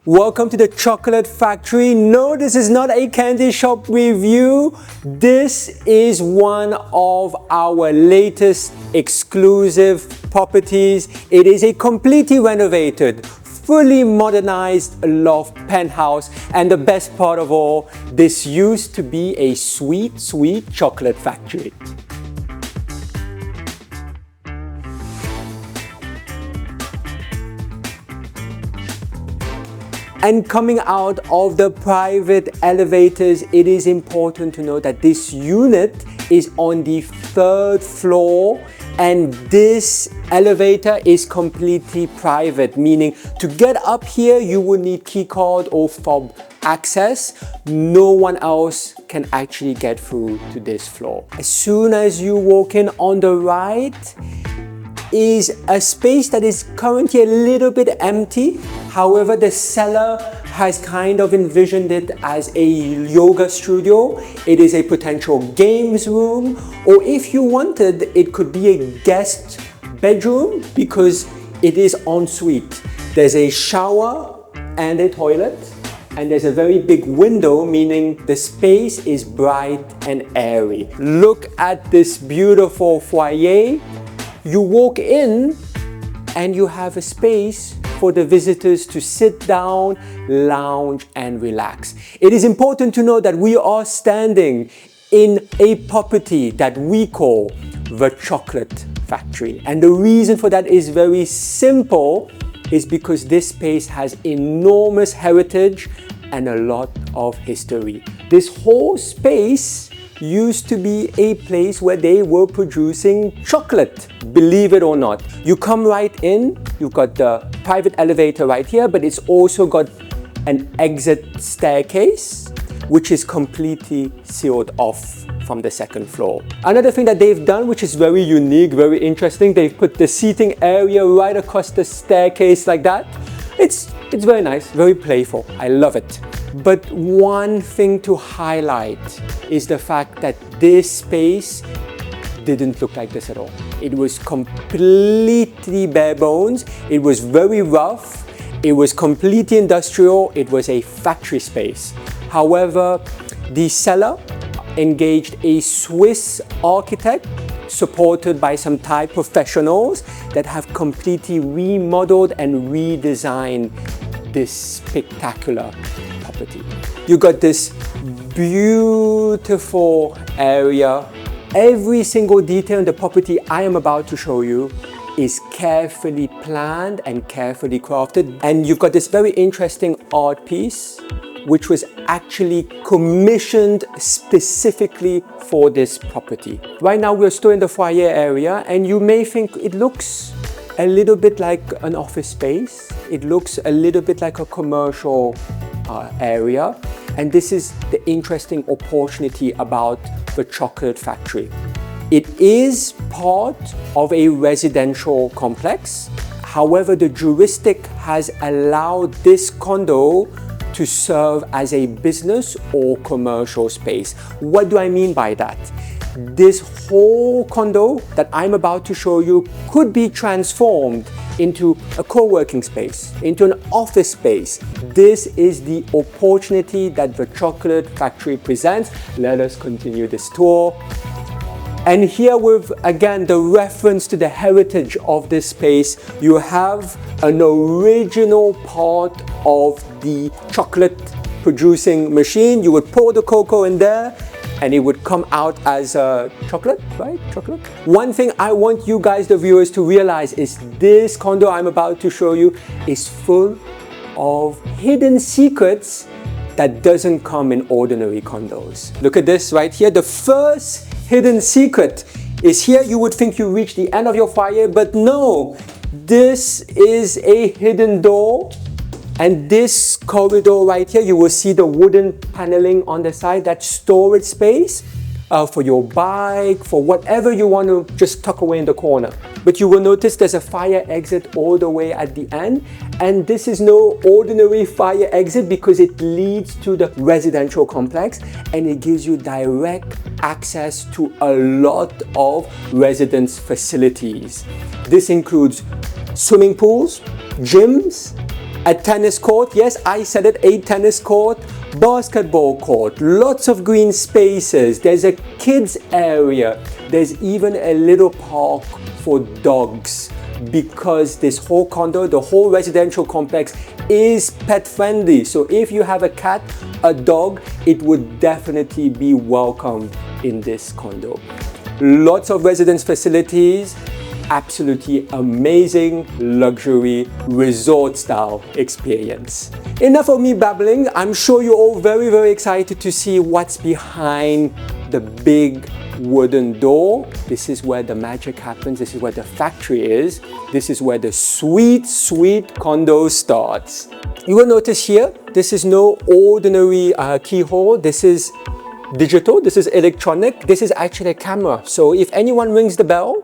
Welcome to the Chocolate Factory. No, this is not a candy shop review. This is one of our latest exclusive properties. It is a completely renovated, fully modernized loft penthouse. And the best part of all, this used to be a sweet, sweet chocolate factory. And coming out of the private elevators, it is important to know that this unit is on the 3rd floor and this elevator is completely private, meaning to get up here, you will need keycard or fob access. No one else can actually get through to this floor. As soon as you walk in on the right, is a space that is currently a little bit empty. However, the seller has kind of envisioned it as a yoga studio. It is a potential games room, or if you wanted, it could be a guest bedroom because it is en suite. There's a shower and a toilet, and there's a very big window, meaning the space is bright and airy. Look at this beautiful foyer. You walk in and you have a space for the visitors to sit down, lounge and relax. It is important to know that we are standing in a property that we call the Chocolate Factory. And the reason for that is very simple, is because this space has enormous heritage and a lot of history. This whole space used to be a place where they were producing chocolate, believe it or not. You come right in, you've got the private elevator right here, but it's also got an exit staircase, which is completely sealed off from the 2nd floor. Another thing that they've done, which is very unique, very interesting, they've put the seating area right across the staircase like that. It's very nice, very playful. I love it. But one thing to highlight is the fact that this space didn't look like this at all. It was completely bare bones. It was very rough. It was completely industrial. It was a factory space. However, the seller engaged a Swiss architect supported by some Thai professionals that have completely remodeled and redesigned this spectacular property. You got this beautiful area. Every single detail in the property I am about to show you is carefully planned and carefully crafted. And you've got this very interesting art piece, which was actually commissioned specifically for this property. Right now we're still in the foyer area, and you may think it looks a little bit like an office space. It looks a little bit like a commercial area. And this is the interesting opportunity about the Chocolate Factory. It is part of a residential complex. However, the juristic has allowed this condo to serve as a business or commercial space. What do I mean by that? This whole condo that I'm about to show you could be transformed into a co-working space, into an office space. This is the opportunity that the Chocolate Factory presents. Let us continue this tour. And here with, again, the reference to the heritage of this space, you have an original part of the chocolate producing machine. You would pour the cocoa in there and it would come out as chocolate, right? Chocolate. One thing I want you guys, the viewers, to realize is this condo I'm about to show you is full of hidden secrets that doesn't come in ordinary condos. Look at this right here. The first hidden secret is here. You would think you reached the end of your foyer, but no, this is a hidden door. And this corridor right here, you will see the wooden paneling on the side, that's storage space for your bike, for whatever you want to just tuck away in the corner. But you will notice there's a fire exit all the way at the end. And this is no ordinary fire exit because it leads to the residential complex and it gives you direct access to a lot of residence facilities. This includes swimming pools, gyms, A tennis court, yes, I said it, a tennis court, basketball court, lots of green spaces, there's a kids area, there's even a little park for dogs, because this whole condo, the whole residential complex is pet friendly. So if you have a cat, a dog, it would definitely be welcome in this condo. Lots of residence facilities, absolutely amazing luxury resort style experience. Enough of me babbling. I'm sure you're all very, very excited to see what's behind the big wooden door. This is where the magic happens. This is where the factory is. This is where the sweet, sweet condo starts. You will notice here, this is no ordinary keyhole. This is digital, this is electronic, this is actually a camera. So if anyone rings the bell,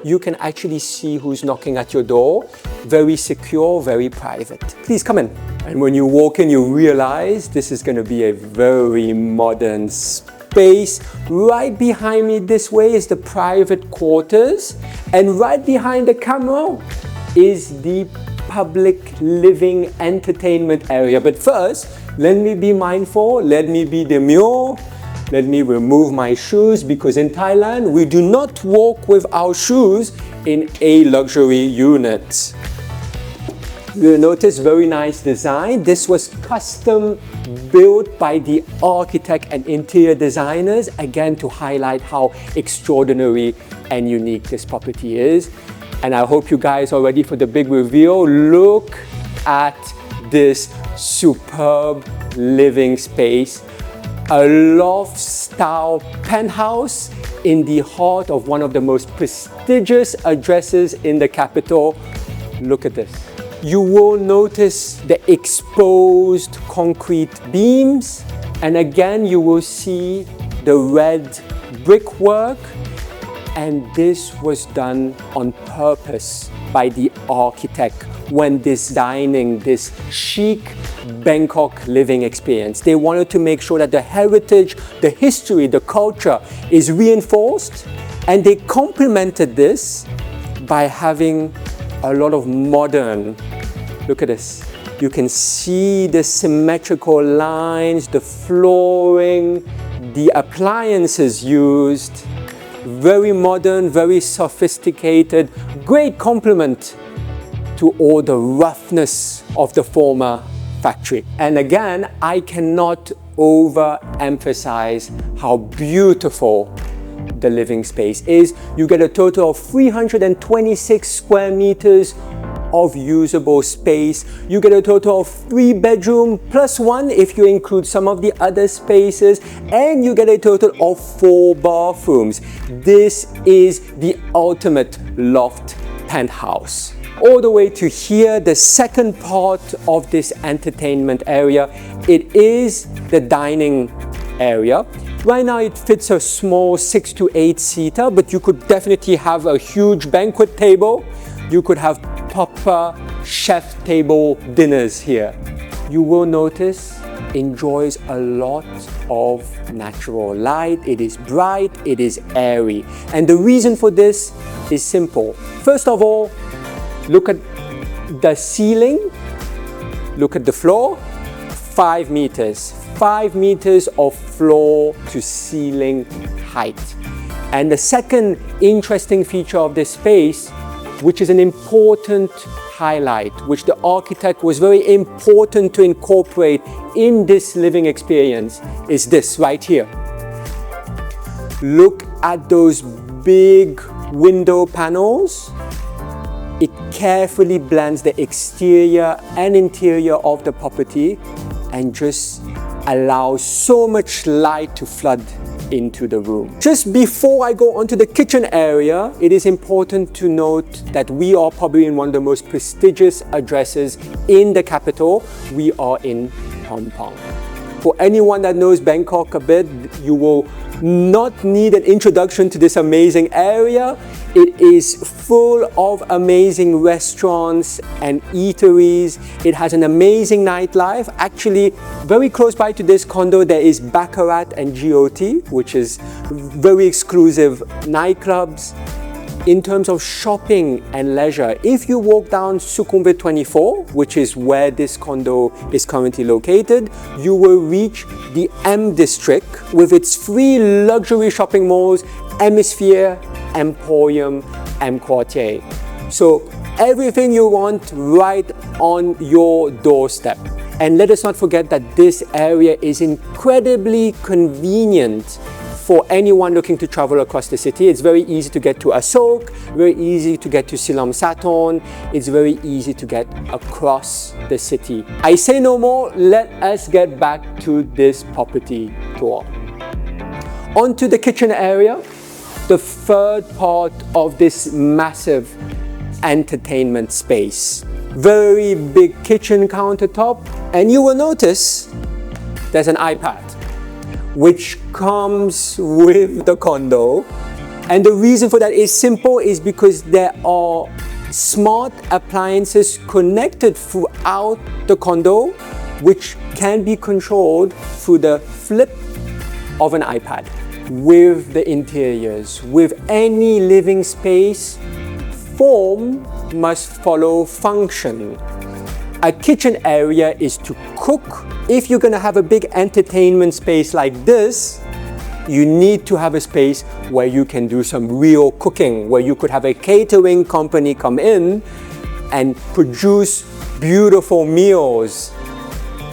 you can actually see who's knocking at your door. Very secure, very private. Please come in. And when you walk in, you realize this is going to be a very modern space. Right behind me this way is the private quarters. And right behind the camera is the public living entertainment area. But first, let me be mindful, let me be demure. Let me remove my shoes, because in Thailand, we do not walk with our shoes in a luxury unit. You'll notice very nice design. This was custom built by the architect and interior designers, again to highlight how extraordinary and unique this property is. And I hope you guys are ready for the big reveal. Look at this superb living space. A loft style penthouse in the heart of one of the most prestigious addresses in the capital. Look at this. You will notice the exposed concrete beams, and again you will see the red brickwork, and this was done on purpose by the architect when designing this chic Bangkok living experience. They wanted to make sure that the heritage, the history, the culture is reinforced, and they complemented this by having a lot of modern, look at this. You can see the symmetrical lines, the flooring, the appliances used. Very modern, very sophisticated, great complement to all the roughness of the former factory. And again, I cannot overemphasize how beautiful the living space is. You get a total of 326 square meters of usable space. You get a total of 3 bedroom plus 1 if you include some of the other spaces, and you get a total of 4 bathrooms. This is the ultimate loft penthouse. All the way to here, the second part of this entertainment area, it is the dining area. Right now it fits a small 6 to 8 seater, but you could definitely have a huge banquet table. You could have proper chef table dinners here. You will notice enjoys a lot of natural light. It is bright, it is airy. And the reason for this is simple. First of all, look at the ceiling, look at the floor, 5 meters. 5 meters of floor to ceiling height. And the second interesting feature of this space, which is an important highlight, which the architect was very important to incorporate in this living experience, is this right here. Look at those big window panels. It carefully blends the exterior and interior of the property and just allows so much light to flood into the room. Just before I go onto the kitchen area, it is important to note that we are probably in one of the most prestigious addresses in the capital. We are in Phrom Phong. For anyone that knows Bangkok a bit, you will not need an introduction to this amazing area. It is full of amazing restaurants and eateries. It has an amazing nightlife. Actually, very close by to this condo, there is Baccarat and GOT, which is very exclusive nightclubs. in terms of shopping and leisure, if you walk down Sukhumvit 24, which is where this condo is currently located, you will reach the M district with its 3 luxury shopping malls, EmSphere, Emporium, EmQuartier. So everything you want right on your doorstep. And let us not forget that this area is incredibly convenient for anyone looking to travel across the city. It's very easy to get to Asok, very easy to get to Silam Saton. It's very easy to get across the city. I say no more, let us get back to this property tour. Onto the kitchen area, the third part of this massive entertainment space. Very big kitchen countertop, and you will notice there's an iPad which comes with the condo. And the reason for that is simple, is because there are smart appliances connected throughout the condo which can be controlled through the flip of an iPad. With the interiors, with any living space, form must follow function. A kitchen area is to cook. If you're gonna have a big entertainment space like this, you need to have a space where you can do some real cooking, where you could have a catering company come in and produce beautiful meals.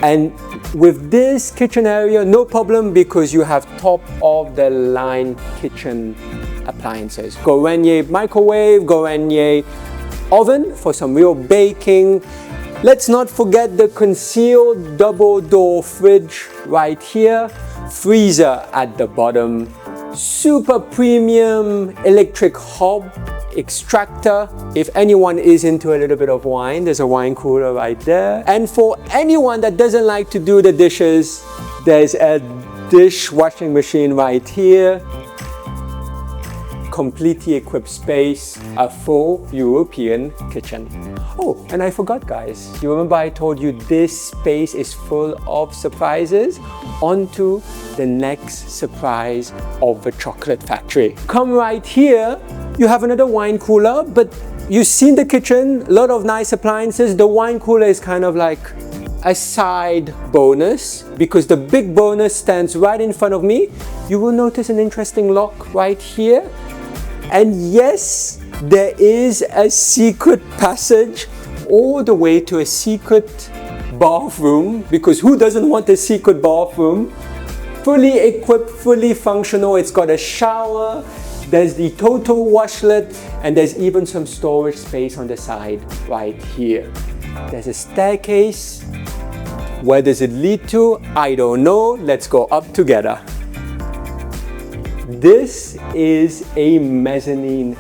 And with this kitchen area, no problem, because you have top of the line kitchen appliances. Gorenje microwave, Gorenje oven for some real baking. Let's not forget the concealed double door fridge right here, freezer at the bottom, super premium electric hob extractor. If anyone is into a little bit of wine, there's a wine cooler right there. And for anyone that doesn't like to do the dishes, there's a dishwashing machine right here. Completely equipped space, a full European kitchen. Oh, and I forgot, guys. You remember I told you this space is full of surprises? On to the next surprise of the chocolate factory. Come right here, you have another wine cooler, but you've seen the kitchen, a lot of nice appliances. The wine cooler is kind of like a side bonus, because the big bonus stands right in front of me. You will notice an interesting lock right here. And yes, there is a secret passage all the way to a secret bathroom, because who doesn't want a secret bathroom? Fully equipped, fully functional. It's got a shower, there's the TOTO washlet, and there's even some storage space on the side right here. There's a staircase. Where does it lead to? I don't know. Let's go up together. This is a mezzanine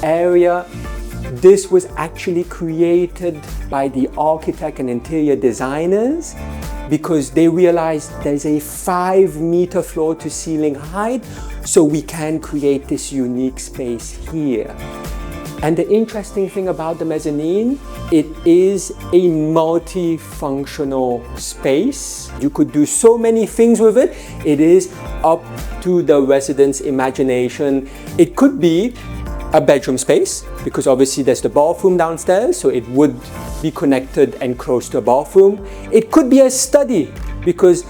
area. This was actually created by the architect and interior designers because they realized there's a 5-meter floor to ceiling height, so we can create this unique space here. And the interesting thing about the mezzanine, it is a multifunctional space. You could do so many things with it. It is up to the resident's imagination. It could be a bedroom space, because obviously there's the bathroom downstairs, so it would be connected and close to a bathroom. It could be a study, because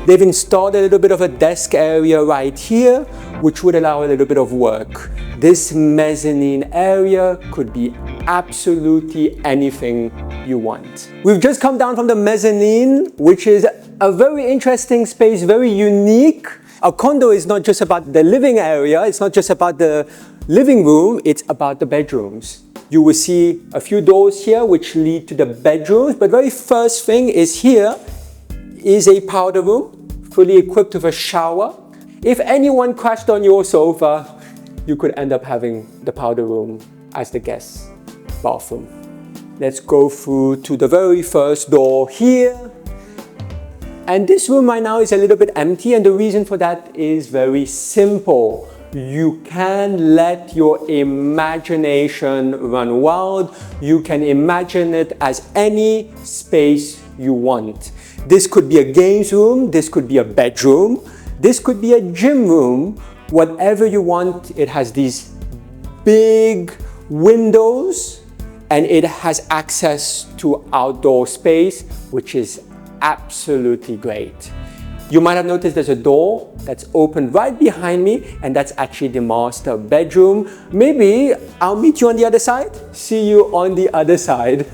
they've installed a little bit of a desk area right here, which would allow a little bit of work. This mezzanine area could be absolutely anything you want. We've just come down from the mezzanine, which is a very interesting space, very unique. A condo is not just about the living area, it's not just about the living room, it's about the bedrooms. You will see a few doors here which lead to the bedrooms, but very first thing is here is a powder room, fully equipped with a shower. If anyone crashed on your sofa, you could end up having the powder room as the guest bathroom. Let's go through to the very first door here. And this room right now is a little bit empty, and the reason for that is very simple. You can let your imagination run wild. You can imagine it as any space you want. This could be a games room, this could be a bedroom, this could be a gym room, whatever you want. It has these big windows, and it has access to outdoor space, which is absolutely great. You might have noticed there's a door that's open right behind me, and that's actually the master bedroom. Maybe I'll meet you on the other side. See you on the other side.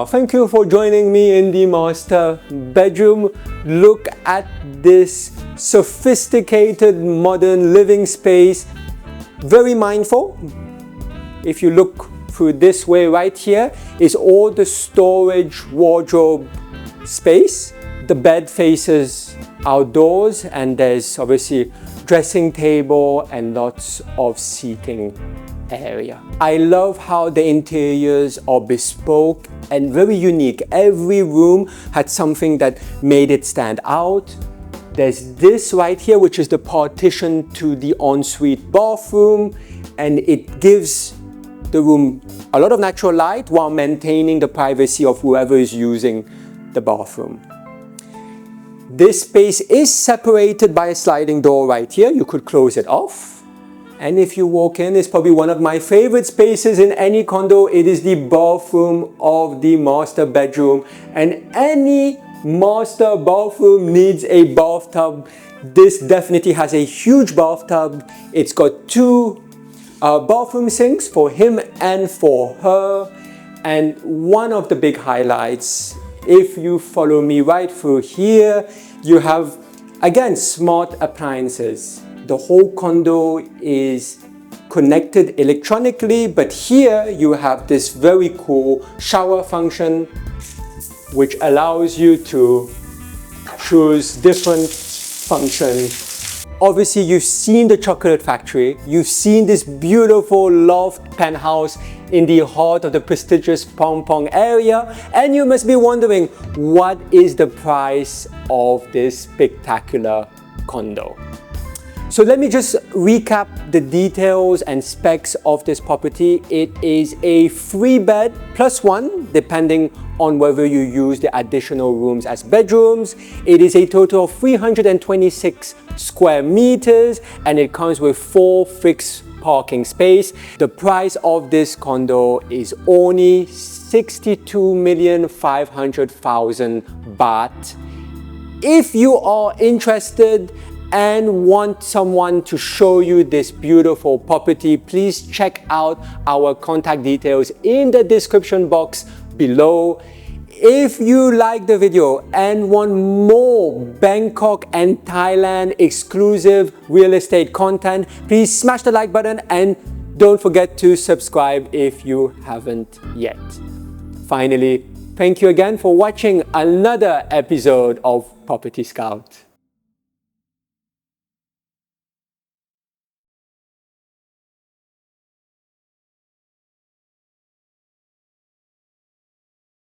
Thank you for joining me in the master bedroom. Look at this sophisticated modern living space. Very mindful. If you look through this way right here is all the storage wardrobe space. The bed faces outdoors, and there's obviously dressing table and lots of seating area. I love how the interiors are bespoke and very unique. Every room had something that made it stand out. There's this right here, which is the partition to the ensuite bathroom, and it gives the room a lot of natural light while maintaining the privacy of whoever is using the bathroom. This space is separated by a sliding door right here. You could close it off. And if you walk in, it's probably one of my favorite spaces in any condo. It is the bathroom of the master bedroom. And any master bathroom needs a bathtub. This definitely has a huge bathtub. It's got two bathroom sinks for him and for her. And one of the big highlights, if you follow me right through here, you have, again, smart appliances. The whole condo is connected electronically, but here you have this very cool shower function which allows you to choose different functions. Obviously, you've seen the chocolate factory, you've seen this beautiful loft penthouse in the heart of the prestigious Phrom Phong area, and you must be wondering, what is the price of this spectacular condo? So let me just recap the details and specs of this property. It is a 3-bed plus 1, depending on whether you use the additional rooms as bedrooms. It is a total of 326 square meters, and it comes with 4 fixed parking space. The price of this condo is only 62,500,000 baht. If you are interested and want someone to show you this beautiful property, please check out our contact details in the description box below. If you like the video and want more Bangkok and Thailand exclusive real estate content, please smash the like button and don't forget to subscribe if you haven't yet. Finally, thank you again for watching another episode of Property Scout.